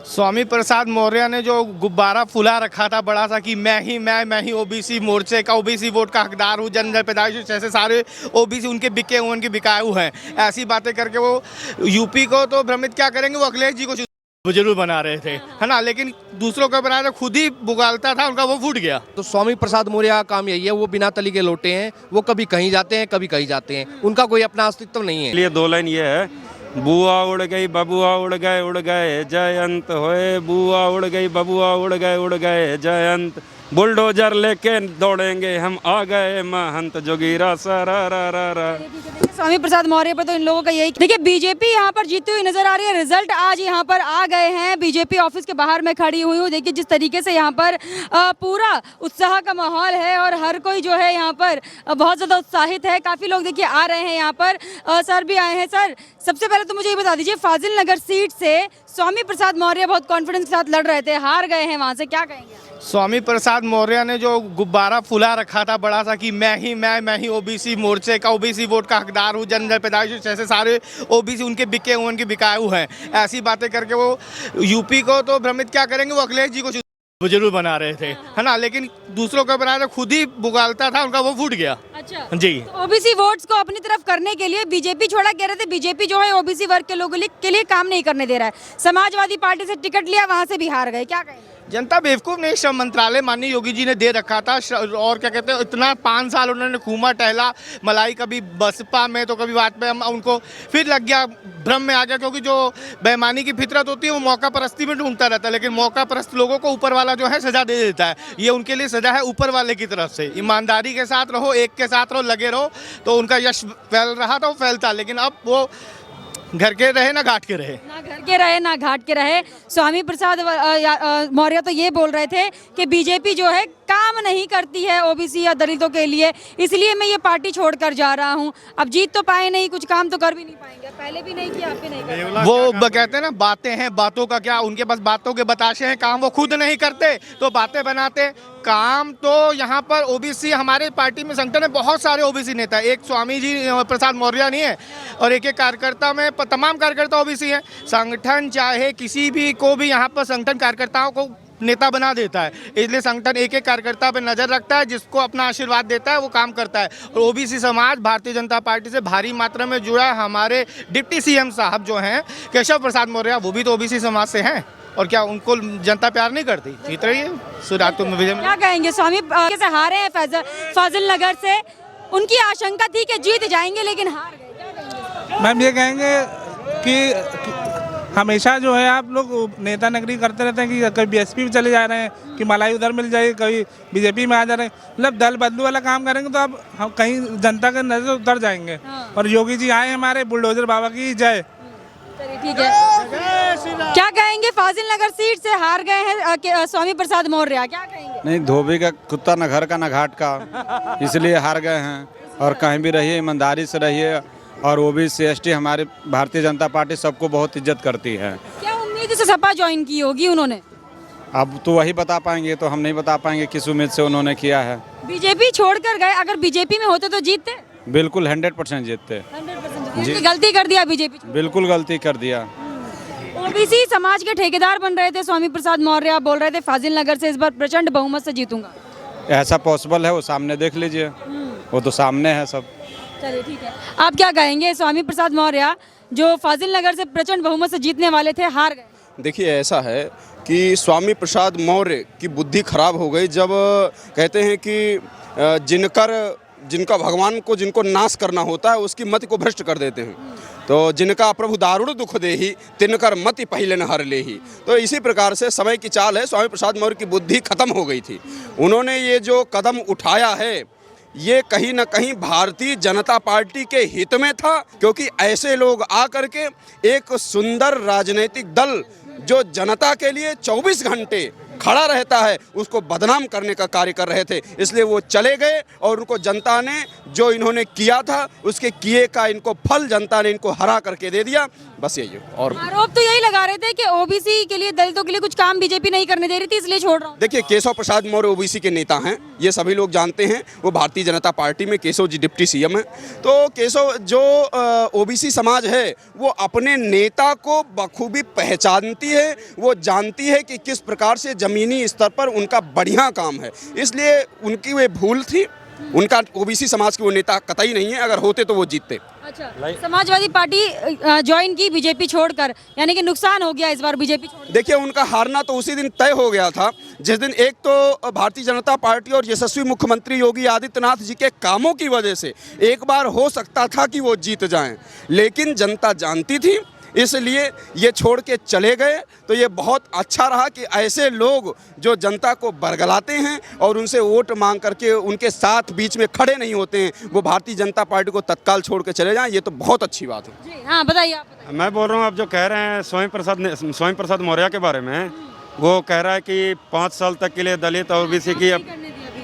स्वामी प्रसाद मौर्य ने जो गुब्बारा फुला रखा था बड़ा सा कि मैं ही ओबीसी मोर्चे का ओबीसी वोट का हकदार हूँ, जन पैदाइश जैसे सारे ओबीसी उनके बिके हुए उनके बिकाऊ हैं, ऐसी बातें करके वो यूपी को तो भ्रमित क्या करेंगे, वो अखिलेश जी को जरूर बना रहे थे, है ना, लेकिन दूसरों को बनाया खुद ही बुगालता था, उनका वो फूट गया। तो स्वामी प्रसाद मौर्य का काम यही है, वो बिना तली के लोटे हैं, वो कभी कहीं जाते हैं कभी कहीं जाते हैं, उनका कोई अपना अस्तित्व नहीं है। लिए दो लाइन ये है, बुआ उड़ गई बबुआ उड़ गए जयंत होए, बुआ उड़ गई बबुआ उड़ गए जयंत, बुलडोजर लेके दौड़ेंगे हम आ गए महंत जोगीरा सारा रा रा रा। स्वामी प्रसाद मौर्य पर तो इन लोगों का यही। देखिए बीजेपी यहाँ पर जीतती हुई नजर आ रही है। रिजल्ट आज यहाँ पर आ गए हैं। बीजेपी ऑफिस के बाहर मैं खड़ी हुई हूँ। देखिए जिस तरीके से यहाँ पर पूरा उत्साह का माहौल है और हर कोई जो है यहाँ पर बहुत ज़्यादा उत्साहित है। काफ़ी लोग देखिए आ रहे हैं यहाँ पर। सर भी आए हैं। सर सबसे पहले तो मुझे ये बता दीजिए, फाजिल नगर सीट से स्वामी प्रसाद मौर्य बहुत कॉन्फिडेंस के साथ लड़ रहे थे, हार गए हैं वहाँ से, क्या कहेंगे? स्वामी प्रसाद मौर्य ने जो गुब्बारा फुला रखा था बड़ा सा कि मैं ही ओबीसी मोर्चे का ओबीसी वोट का हकदार हूँ, जन पैदाइश जैसे सारे ओबीसी उनके बिके हुए उनके बिकाऊ हैं, ऐसी बातें करके वो यूपी को तो भ्रमित क्या करेंगे, वो अखिलेश जी को जरूर बना रहे थे, है ना, लेकिन दूसरों को बनाया खुद ही बुगालता था, उनका वो फूट गया। अच्छा जी, तो ओबीसी वोट्स को अपनी तरफ करने के लिए बीजेपी छोड़ा, कह रहे थे बीजेपी जो है ओबीसी वर्ग के लोगों के लिए काम नहीं करने दे रहा है। समाजवादी पार्टी से टिकट लिया, वहाँ से भी हार गए, क्या कहेंगे? जनता बेवकूफ़ नहीं, श्रम मंत्रालय माननीय योगी जी ने दे रखा था और क्या कहते हैं, इतना 5 साल उन्होंने घूमा टहला, मलाई कभी बसपा में तो कभी वाजपेयी में, उनको फिर लग गया, भ्रम में आ गया, क्योंकि जो बेईमानी की फितरत होती है वो मौका परस्ती में ढूंढता रहता है, लेकिन मौका परस्त लोगों को ऊपर वाला जो है सजा दे देता है। ये उनके लिए सजा है ऊपर वाले की तरफ से। ईमानदारी के साथ रहो, एक के साथ रहो, लगे रहो, तो उनका यश फैल रहा था, वो फैलता, लेकिन अब वो घर के रहे ना घाट के रहे, ना घर के रहे ना घाट के रहे। स्वामी प्रसाद मौर्य तो ये बोल रहे थे कि बीजेपी जो है काम नहीं करती है ओबीसी या दलितों के लिए, इसलिए मैं ये पार्टी छोड़कर जा रहा हूँ। अब जीत तो पाए नहीं, कुछ काम तो कर भी नहीं पाएंगे, पहले भी नहीं किया, अब भी नहीं किया। वो कहते हैं ना, बातें हैं बातों का क्या, उनके पास बातों के बताशे हैं, काम वो खुद नहीं करते तो बातें बनाते। काम तो यहाँ पर ओबीसी, हमारे पार्टी में संगठन में बहुत सारे ओबीसी नेता है, एक स्वामी जी प्रसाद मौर्य नहीं है, और एक कार्यकर्ता में तमाम कार्यकर्ता ओबीसी हैं। संगठन चाहे किसी भी को भी यहाँ पर संगठन कार्यकर्ताओं को नेता बना देता है, इसलिए संगठन एक एक कार्यकर्ता पर नजर रखता है, जिसको अपना आशीर्वाद देता है वो काम करता है। और ओबीसी समाज भारतीय जनता पार्टी से भारी मात्रा में जुड़ा है। हमारे डिप्टी सीएम साहब जो हैं केशव प्रसाद मौर्य, वो भी तो ओबीसी समाज से हैं, और क्या उनको जनता प्यार नहीं करती? जीत रही है क्या कहेंगे? स्वामी से हारे हैं फाजिल नगर से, उनकी आशंका थी कि जीत जाएंगे लेकिन हार गए। मैम ये कहेंगे कि हमेशा जो है आप लोग नेता नगरी करते रहते हैं कि कभी बीएसपी में चले जा रहे हैं कि मलाई उधर मिल जाएगी, कभी बीजेपी में आ जा रहे हैं, मतलब दल बदलू वाला काम करेंगे तो अब हम कहीं जनता के नजर उतर जाएंगे। और योगी जी आए हमारे, बुलडोजर बाबा की जय। ठीक है, क्या कहेंगे? फाजिल नगर सीट से हार गए हैं स्वामी प्रसाद मौर्य, क्या कहेंगे? नहीं, धोबी का कुत्ता न घर का न घाट का, इसलिए हार गए हैं। और कहीं भी रहिए ईमानदारी से रहिए, और ओबीसी एसटी हमारी भारतीय जनता पार्टी सबको बहुत इज्जत करती है। क्या उम्मीद से सपा ज्वाइन की होगी उन्होंने? अब तो वही बता पाएंगे, तो हम नहीं बता पाएंगे किस उम्मीद से उन्होंने किया है। बीजेपी छोड़कर गए, अगर बीजेपी में होते तो जीतते? बिल्कुल 100% जीतते। 100% गलती कर दिया बीजेपी, बिल्कुल गलती कर दिया। ओबीसी समाज के ठेकेदार बन रहे थे स्वामी प्रसाद मौर्य, बोल रहे थे फाजिल नगर से इस बार प्रचंड बहुमत से जीतूंगा। ऐसा पॉसिबल है? वो सामने देख लीजिए, वो तो सामने है सब। चलिए ठीक है, आप क्या कहेंगे? स्वामी प्रसाद मौर्य जो फाजिल नगर से प्रचंड बहुमत से जीतने वाले थे, हार गए। देखिए ऐसा है कि स्वामी प्रसाद मौर्य की बुद्धि खराब हो गई, जब कहते हैं कि जिनका भगवान को जिनको नाश करना होता है उसकी मति को भ्रष्ट कर देते हैं। तो जिनका प्रभु दारुण दुख देही, तिनकर मति पहले न हर लेही। तो इसी प्रकार से समय की चाल है, स्वामी प्रसाद मौर्य की बुद्धि खत्म हो गई थी। उन्होंने ये जो कदम उठाया है ये कहीं न कहीं भारतीय जनता पार्टी के हित में था, क्योंकि ऐसे लोग आकर के एक सुंदर राजनीतिक दल जो जनता के लिए 24 घंटे खड़ा रहता है उसको बदनाम करने का कार्य कर रहे थे। इसलिए वो चले गए और उनको जनता ने जो इन्होंने किया था उसके किए का इनको फल जनता ने इनको हरा करके दे दिया। बस यही है। और आरोप तो यही लगा रहे थे कि ओबीसी के लिए, दलितों के लिए कुछ काम बीजेपी नहीं करने दे रही थी, इसलिए छोड़ रहा हूँ। देखिए, केशव प्रसाद मौर्य ओबीसी के नेता हैं, ये सभी लोग जानते हैं। वो भारतीय जनता पार्टी में केशव जी डिप्टी सीएम हैं। तो केशव जो ओबीसी समाज है वो अपने नेता को बखूबी पहचानती है, वो जानती है कि किस प्रकार से ज़मीनी स्तर पर उनका बढ़िया काम है, इसलिए उनकी वे भूल थी। उनका ओबीसी समाज के वो नेता कतई नहीं है, अगर होते तो वो जीतते। अच्छा, समाजवादी पार्टी ज्वाइन की बीजेपी छोड़कर, यानी कि नुकसान हो गया इस बार बीजेपी छोड़। देखिए, उनका हारना तो उसी दिन तय हो गया था जिस दिन एक तो भारतीय जनता पार्टी और यशस्वी मुख्यमंत्री योगी आदित्यनाथ जी के कामों की वजह से एक बार हो सकता था कि वो जीत जाएं, लेकिन जनता जानती थी, इसलिए ये छोड़ के चले गए। तो ये बहुत अच्छा रहा कि ऐसे लोग जो जनता को बरगलाते हैं और उनसे वोट मांग करके उनके साथ बीच में खड़े नहीं होते हैं, वो भारतीय जनता पार्टी को तत्काल छोड़ के चले जाएं, ये तो बहुत अच्छी बात है। जी हाँ, बताइए आप। मैं बोल रहा हूँ, आप जो कह रहे हैं स्वयं प्रसाद मौर्य के बारे में, वो कह रहा है कि 5 साल तक के लिए दलित और ओबीसी की,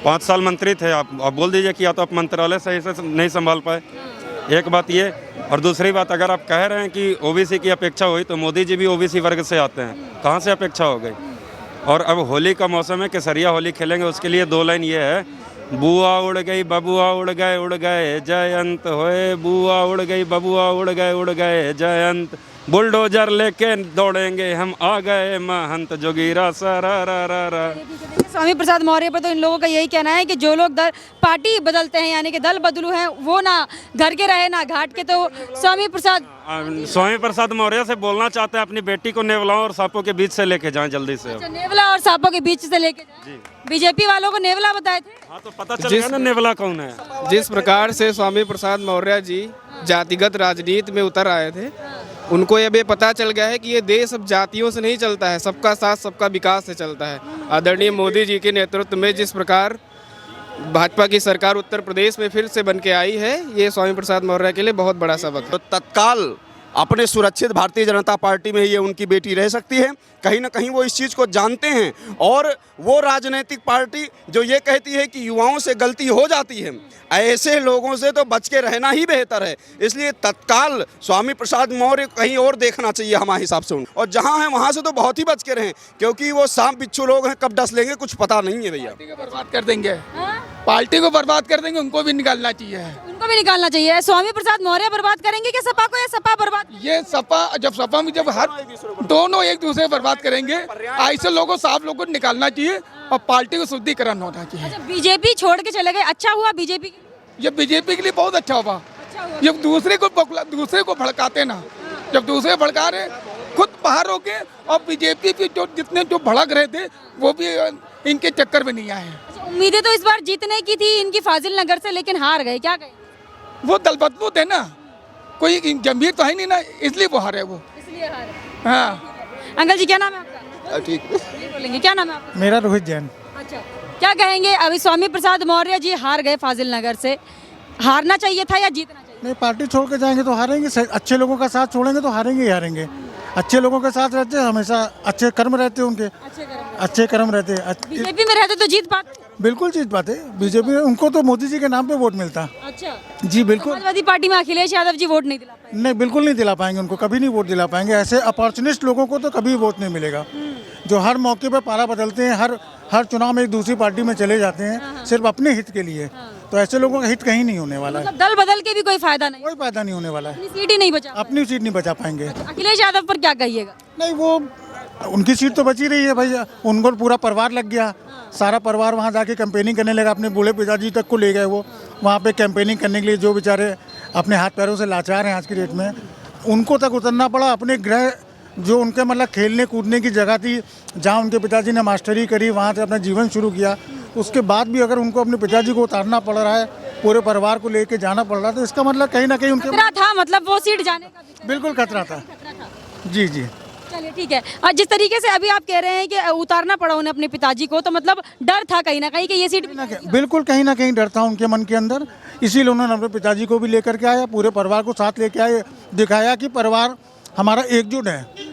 5 साल मंत्री थे। आप बोल दीजिए कि या तो आप मंत्रालय सही से नहीं संभाल पाए, एक बात ये। और दूसरी बात, अगर आप कह रहे हैं कि ओबीसी की अपेक्षा हुई तो मोदी जी भी ओबीसी वर्ग से आते हैं, कहाँ से अपेक्षा हो गई। और अब होली का मौसम है, केसरिया होली खेलेंगे, उसके लिए 2 लाइन ये है, बुआ उड़ गई बबुआ उड़ गए जयंत होए, बुआ उड़ गई बबुआ उड़ गए जयंत, बुलडोजर लेके दौड़ेंगे हम आ गए महंत जोगीरा सरारा। स्वामी प्रसाद मौर्य पर तो इन लोगों का यही कहना है कि जो लोग पार्टी बदलते हैं, यानी कि दल बदलू हैं, वो ना घर के रहे ना घाट के। तो स्वामी प्रसाद मौर्य से बोलना चाहते हैं, अपनी बेटी को नेवलाओं और सांपों के बीच से लेके जाएं जल्दी से। अच्छा, नेवला और सांपों के बीच से लेके जाएं। बीजेपी वालों को नेवला बताए थे। हाँ, तो पता चल गया ना नेवला कौन है। जिस प्रकार से स्वामी प्रसाद मौर्य जी जातिगत राजनीति में उतर आए थे, उनको ये भी पता चल गया है कि ये देश अब जातियों से नहीं चलता है, सबका साथ सबका विकास से चलता है। आदरणीय मोदी जी के नेतृत्व में जिस प्रकार भाजपा की सरकार उत्तर प्रदेश में फिर से बन के आई है, ये स्वामी प्रसाद मौर्य के लिए बहुत बड़ा सबक है। तो तत्काल अपने सुरक्षित भारतीय जनता पार्टी में ये उनकी बेटी रह सकती है, कहीं ना कहीं वो इस चीज़ को जानते हैं। और वो राजनीतिक पार्टी जो ये कहती है कि युवाओं से गलती हो जाती है, ऐसे लोगों से तो बच के रहना ही बेहतर है। इसलिए तत्काल स्वामी प्रसाद मौर्य कहीं और देखना चाहिए हमारे हिसाब से, और जहाँ हैं वहाँ से तो बहुत ही बच के रहें, क्योंकि वो सांप बिच्छू लोग हैं, कब डस लेंगे कुछ पता नहीं है भैया। बर्बाद कर देंगे, पार्टी को बर्बाद कर देंगे, उनको भी निकालना चाहिए, उनको भी निकालना चाहिए। स्वामी प्रसाद मौर्य बर्बाद करेंगे क्या सपा को, या सपा बर्बाद? ये सपा सपा में जब हर दोनों एक दूसरे बर्बाद करेंगे, ऐसे लोगों साफ लोगों को निकालना चाहिए और पार्टी को शुद्धिकरण होना चाहिए। अच्छा, बीजेपी छोड़ के चले गए, अच्छा हुआ बीजेपी? ये बीजेपी के लिए बहुत अच्छा हुआ। ये दूसरे को भड़काते ना, जब दूसरे भड़का रहे खुद बाहर हो गए, और बीजेपी की जितने भड़क रहे थे वो भी इनके चक्कर में नहीं आए। उम्मीदें तो इस बार जीतने की थी इनकी फाजिल नगर से, लेकिन हार गए, क्या कहें? वो दल बदलू थे ना, कोई गंभीर तो है नहीं ना, इसलिए वो हारे। वो इसलिए हारे। हाँ। अंकल जी, क्या नाम है आपका? ठीक बोलेंगे, क्या नाम है आपका? मेरा रोहित जैन। अच्छा, क्या कहेंगे? अभी स्वामी प्रसाद मौर्य जी हार गए फाजिल नगर से, हारना चाहिए था या जीतना चाहिए? नहीं, पार्टी छोड़ के जाएंगे तो हारेंगे, अच्छे लोगों का साथ छोड़ेंगे तो हारेंगे ही हारेंगे। अच्छे लोगों के साथ रहते हैं, हमेशा अच्छे कर्म रहते हैं उनके, अच्छे कर्म रहते हैं। बीजेपी में रहते तो जीत पाते? बिल्कुल जीत पाते। बीजेपी में उनको तो मोदी जी के नाम पे वोट मिलता। अच्छा जी बिल्कुल। समाजवादी पार्टी में अखिलेश यादव जी वोट नहीं दिला पाए? नहीं, बिल्कुल नहीं दिला पाएंगे, उनको कभी नहीं वोट दिला पाएंगे। ऐसे अपॉर्चुनिस्ट लोगों को तो कभी वोट नहीं मिलेगा, जो हर मौके पर पारा बदलते हैं, हर चुनाव में एक दूसरी पार्टी में चले जाते हैं सिर्फ अपने हित के लिए। तो ऐसे लोगों का हित कहीं नहीं होने वाला है। मतलब दल बदल के भी कोई फायदा नहीं? कोई फायदा नहीं होने वाला है, अपनी सीट ही नहीं बचा, अपनी सीट नहीं बचा पाएंगे। अखिलेश यादव पर क्या कहिएगा? नहीं, वो उनकी सीट तो बची रही है भाई, उनको पूरा परिवार लग गया, सारा परिवार वहाँ जाके कैंपेनिंग करने लगा, अपने बूढ़े पिताजी तक को ले गए वो वहाँ पे कैंपेनिंग करने के लिए। जो बेचारे अपने हाथ पैरों से लाचार हैं आज की डेट में, उनको तक उतरना पड़ा। अपने गृह जो उनके मतलब खेलने कूदने की जगह थी, जहाँ उनके पिताजी ने मास्टरी करी, वहाँ से अपना जीवन शुरू किया, उसके बाद भी अगर उनको अपने पिताजी को उतारना पड़ रहा है, पूरे परिवार को लेके जाना पड़ रहा है, तो इसका मतलब कहीं ना कहीं उनके खतरा था, मतलब वो सीट जाने का भी बिल्कुल खतरा था। जी जी, चलिए ठीक है। और जिस तरीके से अभी आप कह रहे हैं कि उतारना पड़ा उन्हें अपने पिताजी को, तो मतलब डर था कहीं ना कहीं कि ये सीट बिल्कुल कहीं ना कहीं डर था उनके मन के अंदर, इसीलिए उन्होंने अपने पिताजी को भी लेकर के आया, पूरे परिवार को साथ लेके आए, दिखाया कि परिवार हमारा एकजुट है।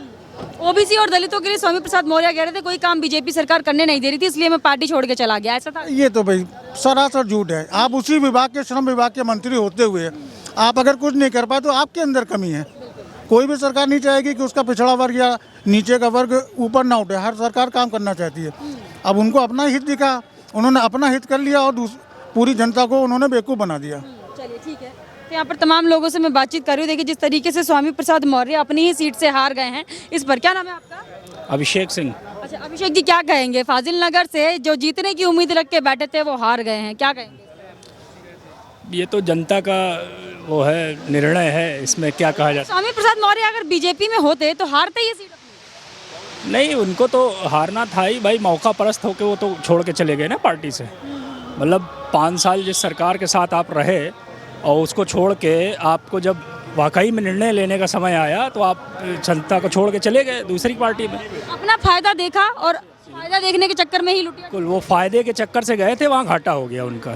ओबीसी और दलितों के लिए स्वामी प्रसाद मौर्य कह रहे थे कोई काम बीजेपी सरकार करने नहीं दे रही थी, इसलिए मैं पार्टी छोड़ के चला गया, ऐसा था? ये तो भाई सरासर झूठ है। आप उसी विभाग के, श्रम विभाग के मंत्री होते हुए आप अगर कुछ नहीं कर पाए तो आपके अंदर कमी है। कोई भी सरकार नहीं चाहेगी कि उसका पिछड़ा वर्ग या नीचे का वर्ग ऊपर ना उठे। हर सरकार काम करना चाहती है। अब उनको अपना हित दिखा, उन्होंने अपना हित कर लिया और पूरी जनता को उन्होंने बेवकूफ़ बना दिया। चलिए ठीक है, तो यहाँ पर तमाम लोगों से मैं बातचीत कर रही हूँ। देखिए जिस तरीके से स्वामी प्रसाद मौर्य अपनी ही सीट से हार गए हैं, इस पर क्या नाम है आपका? अभिषेक सिंह। अच्छा अभिषेक जी, क्या कहेंगे? फाजिल नगर से जो जीतने की उम्मीद रख के बैठे थे वो हार गए हैं, क्या कहेंगे? ये तो जनता का वो है, निर्णय है, इसमें क्या कहा जाए। स्वामी प्रसाद मौर्य अगर बीजेपी में होते तो हारते ये सीट अपनी? नहीं, उनको तो हारना था ही भाई, मौका परस्त होकर वो तो छोड़ के चले गए ना पार्टी से। मतलब 5 साल जिस सरकार के साथ आप रहे और उसको छोड़ के आपको जब वाकई में निर्णय लेने का समय आया तो आप जनता को छोड़ के चले गए दूसरी पार्टी में। अपना फायदा देखा और फायदा देखने के चक्कर में ही लुटिया। बिल्कुल, वो फायदे के चक्कर से गए थे, वहाँ घाटा हो गया उनका।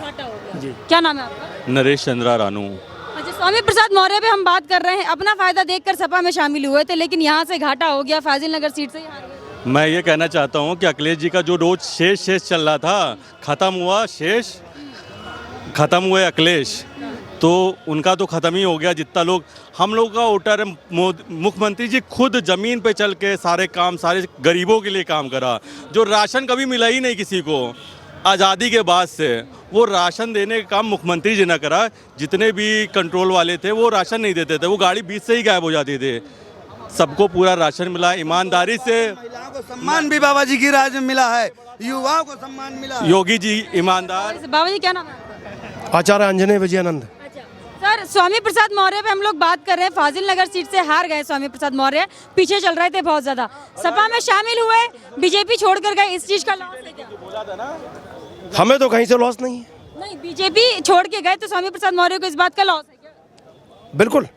जी। क्या नाम है आपका? नरेश चंद्रा रानू। अच्छा, स्वामी प्रसाद मौर्य पे हम बात कर रहे हैं। अपना फायदा देखकर सपा में शामिल हुए थे, लेकिन यहाँ से घाटा हो गया, फाजिल नगर सीट से ही हार गए। मैं ये कहना चाहता हूँ कि अखिलेश जी का जो रोज शेष चल रहा था, खत्म हुआ शेष, खत्म हुए अखिलेश, तो उनका तो ख़त्म ही हो गया। जितना लोग हम लोग का वोटर, मुख्यमंत्री जी खुद ज़मीन पे चल के सारे काम, सारे गरीबों के लिए काम करा। जो राशन कभी मिला ही नहीं किसी को आज़ादी के बाद से, वो राशन देने का काम मुख्यमंत्री जी ने करा। जितने भी कंट्रोल वाले थे वो राशन नहीं देते थे, वो गाड़ी बीच से ही गायब हो जाती थी। सबको पूरा राशन मिला ईमानदारी से। महिलाओं को सम्मान भी बाबा जी की राज में मिला है, युवाओं को सम्मान मिला है। योगी जी ईमानदार। बाबा जी क्या नाम है आपका? आचार्य अंजने विजयानंद। सर, स्वामी प्रसाद मौर्य पे हम लोग बात कर रहे हैं। फाजिल नगर सीट से हार गए स्वामी प्रसाद मौर्य, पीछे चल रहे थे बहुत ज्यादा, सपा में शामिल हुए, बीजेपी छोड़कर गए, इस चीज का लॉस है क्या? हमें तो कहीं से लॉस नहीं है। नहीं, बीजेपी छोड़ के गए तो स्वामी प्रसाद मौर्य को इस बात का लॉस है क्या? बिल्कुल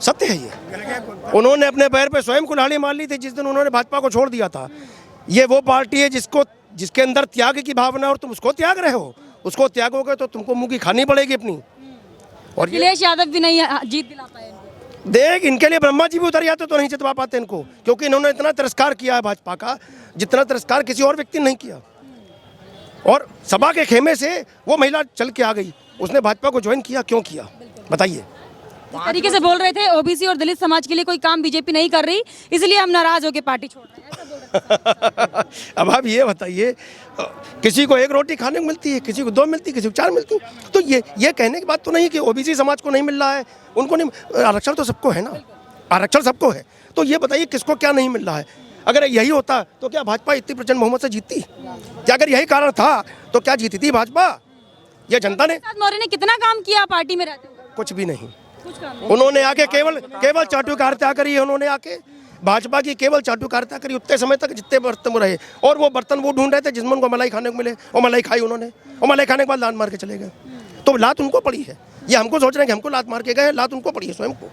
सत्य है ये। उन्होंने अपने पैर पे स्वयं कुल्हाड़ी मार ली थी जिस दिन उन्होंने भाजपा को छोड़ दिया था। ये वो पार्टी है जिसके अंदर त्याग की भावना, और तुम उसको त्याग रहे हो। उसको त्यागोगे तो तुमको मुंह की खानी पड़ेगी अपनी। और अखिलेश यादव भी नहीं जीत दिला पाए इनको। देख, इनके लिए ब्रह्मा जी भी उतर जाते तो नहीं जितवा पाते इनको, क्योंकि इन्होंने इतना तिरस्कार किया है भाजपा का जितना तिरस्कार किसी और व्यक्ति ने नहीं किया। और सभा के खेमे से वो महिला चल के आ गई, उसने भाजपा को ज्वाइन किया। क्यों किया बताइए? जिस तरीके से बोल रहे थे ओबीसी और दलित समाज के लिए कोई काम बीजेपी नहीं कर रही, इसलिए हम नाराज होकर पार्टी छोड़ रहे हैं, ऐसा बोल रहे हैं। अब आप ये बताइए, किसी को 1 रोटी खाने को मिलती है, किसी को 2 मिलती है, किसी को 4 मिलती है। तो ये कहने की बात तो नहीं कि ओबीसी समाज को नहीं मिल रहा है, उनको नहीं। आरक्षण तो सबको है ना, आरक्षण सबको है। तो ये बताइए किसको क्या नहीं मिल रहा है? अगर यही होता तो क्या भाजपा इतनी प्रचंड बहुमत से जीतती? क्या अगर यही कारण था तो क्या जीती थी भाजपा? ये जनता ने। मौर्य ने कितना काम किया पार्टी में रहते हुए? कुछ भी नहीं। उन्होंने आके केवल चाटुकारिता करी है। उन्होंने आके भाजपा की केवल चाटुकारिता करी उतने समय तक जितने बर्तन रहे, और वो बर्तन वो ढूंढ रहे थे जिसमें उनको मलाई खाने को मिले, और मलाई खाई उन्होंने, और मलाई खाने के बाद लात मार के चले गए। तो लात उनको पड़ी है। ये हमको सोच रहे हैं कि हमको लात मार के गए, लात उनको पड़ी है स्वयं को।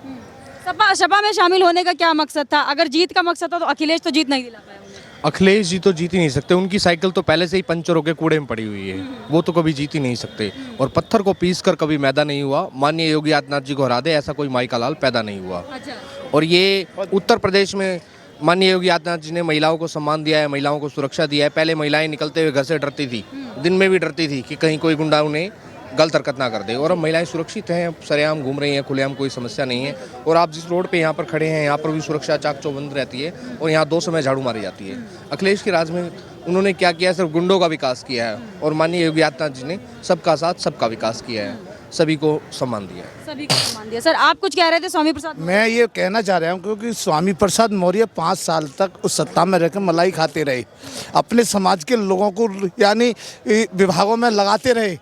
सपा में शामिल होने का क्या मकसद था? अगर जीत का मकसद था तो अखिलेश तो जीत नहीं दिला पाया। अखिलेश जी तो जीत ही नहीं सकते। उनकी साइकिल तो पहले से ही पंचर होकर कूड़े में पड़ी हुई है, वो तो कभी जीत ही नहीं सकते। और पत्थर को पीस कर कभी मैदा नहीं हुआ। माननीय योगी आदित्यनाथ जी को हरा दे ऐसा कोई माई का लाल पैदा नहीं हुआ। और ये उत्तर प्रदेश में माननीय योगी आदित्यनाथ जी ने महिलाओं को सम्मान दिया है, महिलाओं को सुरक्षा दिया है। पहले महिलाएं निकलते हुए घर से डरती थी, दिन में भी डरती थी कि कहीं कोई गुंडा उन्हें गलत हरकत ना कर दे। और अब महिलाएं सुरक्षित हैं, सरेआम घूम रही हैं, खुलेआम, कोई समस्या नहीं है। और आप जिस रोड पे यहाँ पर खड़े हैं, यहाँ पर भी सुरक्षा चाक चौबंद रहती है, और यहाँ 2 समय झाड़ू मारी जाती है। अखिलेश के राज में उन्होंने क्या किया? सिर्फ गुंडों का विकास किया है। और माननीय योगी आदित्यनाथ जी ने सबका साथ सबका विकास किया है, सभी को सम्मान दिया है। सभी को सम्मान दिया। सर, आप कुछ कह रहे थे स्वामी प्रसाद? मैं ये कहना चाह रहा हूँ क्योंकि स्वामी प्रसाद मौर्य 5 साल तक उस सत्ता में रहकर मलाई खाते रहे, अपने समाज के लोगों को यानी विभागों में लगाते रहे,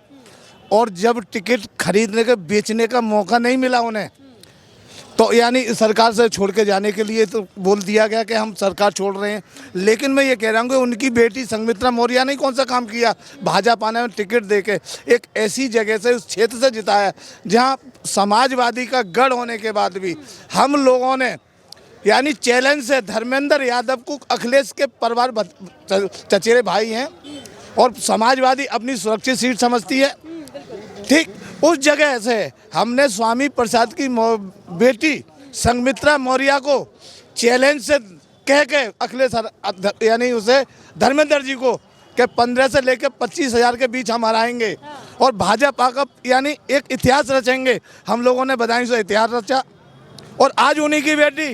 और जब टिकट खरीदने का बेचने का मौका नहीं मिला उन्हें, तो यानी सरकार से छोड़ के जाने के लिए तो बोल दिया गया कि हम सरकार छोड़ रहे हैं। लेकिन मैं ये कह रहा हूँ कि उनकी बेटी संघमित्रा मौर्य ने कौन सा काम किया? भाजपा ने टिकट देके एक ऐसी जगह से, उस क्षेत्र से जिताया जहाँ समाजवादी का गढ़ होने के बाद भी हम लोगों ने यानी चैलेंज से धर्मेंद्र यादव को, अखिलेश के परिवार चचेरे भाई हैं और समाजवादी अपनी सुरक्षित सीट समझती है, ठीक उस जगह से हमने स्वामी प्रसाद की बेटी संघमित्रा मौर्य को चैलेंज से कह के अखिलेश यानी उसे धर्मेंद्र जी को कि 15 से लेकर 25,000 के बीच हम हराएंगे और भाजपा का यानी एक इतिहास रचेंगे। हम लोगों ने बदायूं से इतिहास रचा और आज उन्हीं की बेटी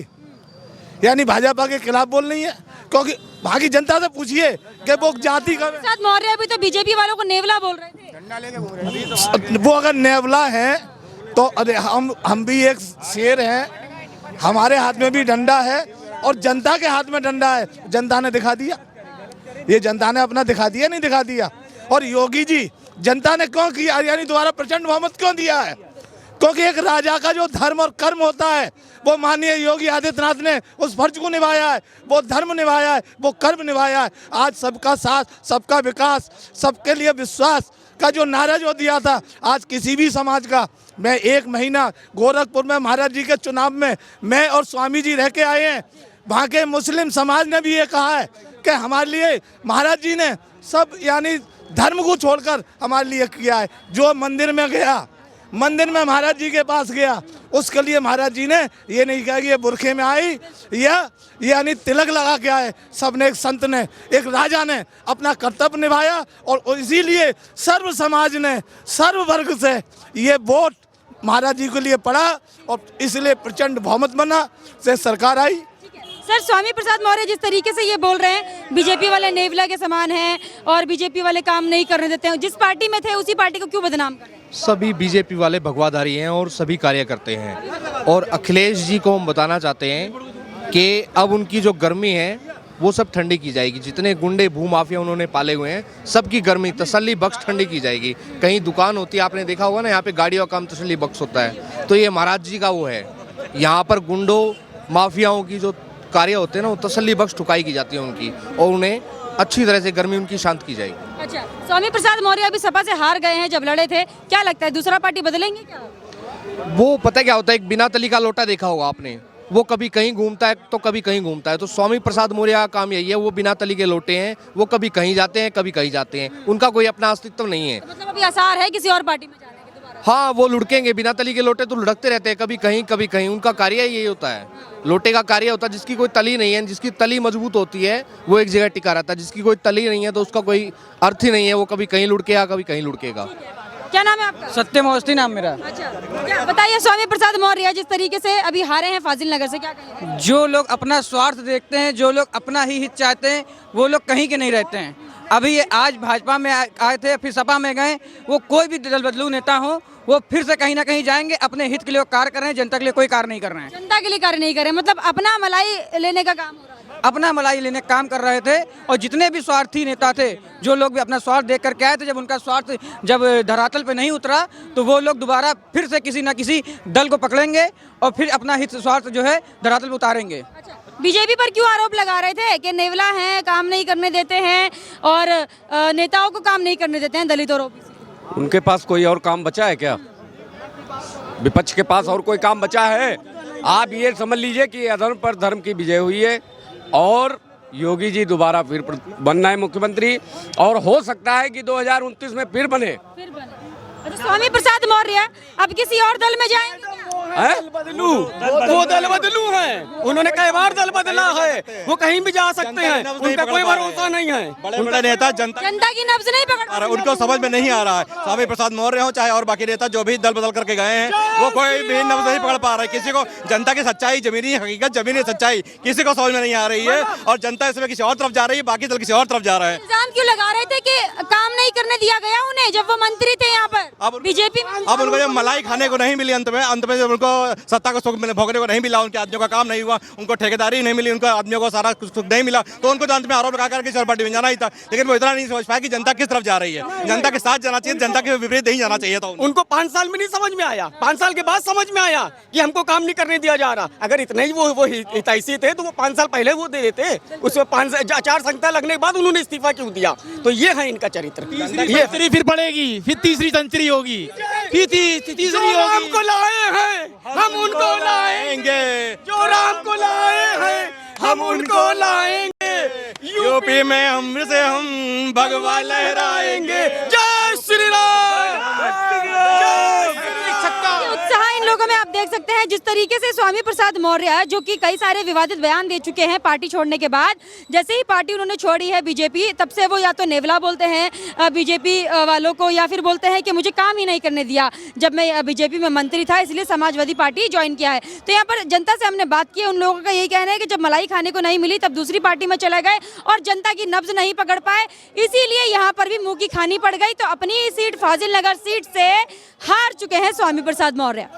यानी भाजपा के खिलाफ बोल रही है, क्योंकि वहाँ की जनता से पूछिए कि वो जाति का प्रसाद मौर्य अभी तो बीजेपी वालों को नेवला बोल रहे थे। वो अगर नेवला है तो अरे हम भी एक शेर हैं, हमारे हाथ में भी डंडा है और जनता के हाथ में डंडा है। जनता ने दिखा दिया, ये जनता ने अपना दिखा दिया, नहीं दिखा दिया। और योगी जी जनता ने क्यों किया, यानी दोबारा प्रचंड बहुमत क्यों दिया है? क्योंकि एक राजा का जो धर्म और कर्म होता है वो माननीय योगी आदित्यनाथ ने उस फर्ज को निभाया है, वो धर्म निभाया है, वो कर्म निभाया है। आज सबका साथ, सबका विकास, सबके लिए विश्वास का जो नारा जो दिया था, आज किसी भी समाज का, मैं 1 महीना गोरखपुर में महाराज जी के चुनाव में मैं और स्वामी जी रह के आए हैं, वहाँ के मुस्लिम समाज ने भी ये कहा है कि हमारे लिए महाराज जी ने सब यानी धर्म को छोड़कर हमारे लिए किया है। जो मंदिर में गया, मंदिर में महाराज जी के पास गया, उसके लिए महाराज जी ने ये नहीं कहा कि ये बुरखे में आई या यानी तिलक लगा के आए। सबने, एक संत ने, एक राजा ने अपना कर्तव्य निभाया और इसीलिए सर्व समाज ने, सर्व वर्ग से ये वोट महाराज जी के लिए पड़ा और इसलिए प्रचंड बहुमत बना से सरकार आई। सर, स्वामी प्रसाद मौर्य जिस तरीके से ये बोल रहे हैं बीजेपी वाले नेवला के समान हैं और बीजेपी वाले काम नहीं करने देते हैं, जिस पार्टी में थे उसी पार्टी को क्यों बदनाम कर रहे हैं? सभी बीजेपी वाले भगवाधारी हैं और सभी कार्य करते हैं। और अखिलेश जी को हम बताना चाहते हैं कि अब उनकी जो गर्मी है वो सब ठंडी की जाएगी। जितने गुंडे भूमाफिया उन्होंने पाले हुए हैं, सबकी गर्मी तसल्ली बख्श ठंडी की जाएगी। कहीं दुकान होती है, आपने देखा होगा ना, यहाँ पे गाड़ियों का काम तसल्ली बख्श होता है, तो ये महाराज जी का वो है। यहाँ पर गुंडों माफियाओं की जो कार्य होते हैं ना, वो तसल्ली बख्श ठुकाई की जाती है उनकी, और उन्हें अच्छी तरह से गर्मी उनकी शांत की जाएगी। अच्छा, स्वामी प्रसाद मौर्य अभी सपा से हार गए हैं जब लड़े थे, क्या लगता है दूसरा पार्टी बदलेंगे क्या? वो पता क्या होता है, एक बिना तली का लोटा देखा होगा आपने, वो कभी कहीं घूमता है तो कभी कहीं घूमता है। तो स्वामी प्रसाद मौर्य का काम यही है, वो बिना तली के लोटे हैं, वो कभी कहीं जाते हैं कभी कहीं जाते हैं, उनका कोई अपना अस्तित्व नहीं है। तो मतलब अभी आसार है किसी और पार्टी में जाने के दोबारा? हाँ, वो लुढ़केंगे, बिना तली के लोटे तो लुढ़कते रहते हैं, कभी कहीं, उनका कार्य यही होता है। लोटे का कार्य होता है जिसकी कोई तली नहीं है, जिसकी तली मजबूत होती है वो एक जगह टिका रहता है, जिसकी कोई तली नहीं है तो उसका कोई अर्थ ही नहीं है, वो कभी कहीं लुढ़केगा कभी कहीं लुढ़केगा। क्या नाम है आपका? सत्यम अवस्थी नाम मेरा। अच्छा, क्या बताइए, स्वामी प्रसाद मौर्य जिस तरीके से अभी हारे हैं फाजिल नगर से, क्या कहेंगे? जो लोग अपना स्वार्थ देखते हैं, जो लोग अपना ही हित चाहते हैं, वो लोग कहीं के नहीं रहते हैं। अभी ये आज भाजपा में आए थे, फिर सपा में गए, वो कोई भी दल बदलू नेता हो, वो फिर से कहीं ना कहीं जाएंगे, अपने हित के लिए कार्य कर रहे हैं, जनता के लिए कोई कार्य नहीं कर रहे हैं। जनता के लिए कार्य नहीं कर रहे, मतलब अपना मलाई लेने का काम हो रहा है। अपना मलाई लेने का काम कर रहे थे, और जितने भी स्वार्थी नेता थे, जो लोग भी अपना स्वार्थ देख करके आए थे, जब उनका स्वार्थ जब धरातल पे नहीं उतरा तो वो लोग दोबारा फिर से किसी न किसी दल को पकड़ेंगे और फिर अपना हित स्वार्थ जो है धरातल पे उतारेंगे। अच्छा, बीजेपी पर क्यों आरोप लगा रहे थे कि नेवला हैं, काम नहीं करने देते हैं और नेताओं को काम नहीं करने देते हैं, दलित और ओबीसी? उनके पास कोई और काम बचा है क्या? विपक्ष के पास और कोई काम बचा है? आप ये समझ लीजिए कि अधर्म पर धर्म की विजय हुई है और योगी जी दोबारा फिर बनना है मुख्यमंत्री, और हो सकता है कि 2029 में फिर बने। अच्छा, स्वामी प्रसाद मौर्य अब किसी और दल में जाएंगे क्या? वो दल बदलू हैं, उन्होंने कई बार दल बदला है, वो कहीं भी जा सकते हैं, उनका कोई भरोसा नहीं है। बड़े बड़े नेता जनता की नब्ज नहीं पकड़, उनको समझ में नहीं आ रहा है। स्वामी प्रसाद मौर्य हो चाहे और बाकी नेता जो भी दल बदल करके गए हैं, वो कोई भी नब्ज नहीं पकड़ पा रहा है। किसी को जनता की सच्चाई, जमीनी हकीकत, जमीनी सच्चाई किसी को समझ में नहीं आ रही है, और जनता इसमें किसी और तरफ जा रही है, बाकी दल किसी और तरफ जा रहा है। इल्जाम क्यों लगा रहे थे कि काम नहीं करने दिया गया उन्हें जब वो मंत्री थे यहाँ पर बीजेपी? अब उनको जब मलाई खाने को नहीं मिली, अंत में जब उनको सत्ता को सुख भोगने को नहीं मिला, उनके आदमियों का काम नहीं हुआ, उनको ठेकेदारी नहीं मिली, उनको आदमियों को सारा सुख नहीं मिला, तो उनको अंत में आरोप लगा करके किसी और पार्टी में जाना ही था। लेकिन वो इतना नहीं समझ पाया कि जनता किस तरफ जा रही है, जनता के साथ जाना चाहिए, जनता के विपरीत नहीं जाना चाहिए था। उनको 5 साल में नहीं समझ में आया, 5 साल के बाद समझ में आया कि हमको काम नहीं करने दिया जा रहा। अगर इतने ही वो हितैषी थे तो वो 5 साल पहले वो दे देते, उसमें 5 आचार संहिता लगने के बाद उन्होंने इस्तीफा क्यों दिया? तो ये है इनका चरित्र। ये फिर पड़ेगी, फिर तीसरी सेंचुरी होगी, फिर तीसरी होगी। राम को लाए हैं हम उनको लाएंगे, जो राम को लाए हैं हम उनको लाएंगे, यूपी में हम भगवा लहराएंगे। जय श्री राम। उत्साह इन लोगों में आप देख सकते हैं जिस तरीके से स्वामी प्रसाद मौर्य जो कि कई सारे विवादित बयान दे चुके हैं पार्टी छोड़ने के बाद, जैसे ही पार्टी उन्होंने छोड़ी है बीजेपी, तब से वो या तो नेवला बोलते हैं बीजेपी वालों को, या फिर बोलते हैं कि मुझे काम ही नहीं करने दिया जब मैं बीजेपी में मंत्री था, इसलिए समाजवादी पार्टी ज्वाइन किया है। तो यहाँ पर जनता से हमने बात की, उन लोगों का यही कहना है कि जब मलाई खाने को नहीं मिली तब दूसरी पार्टी में चले गए और जनता की नब्ज नहीं पकड़ पाए, इसीलिए यहाँ पर भी मुंह की खानी पड़ गई। तो अपनी सीट फाजिल नगर सीट से हार चुके हैं स्वामी प्रसाद मौर्य।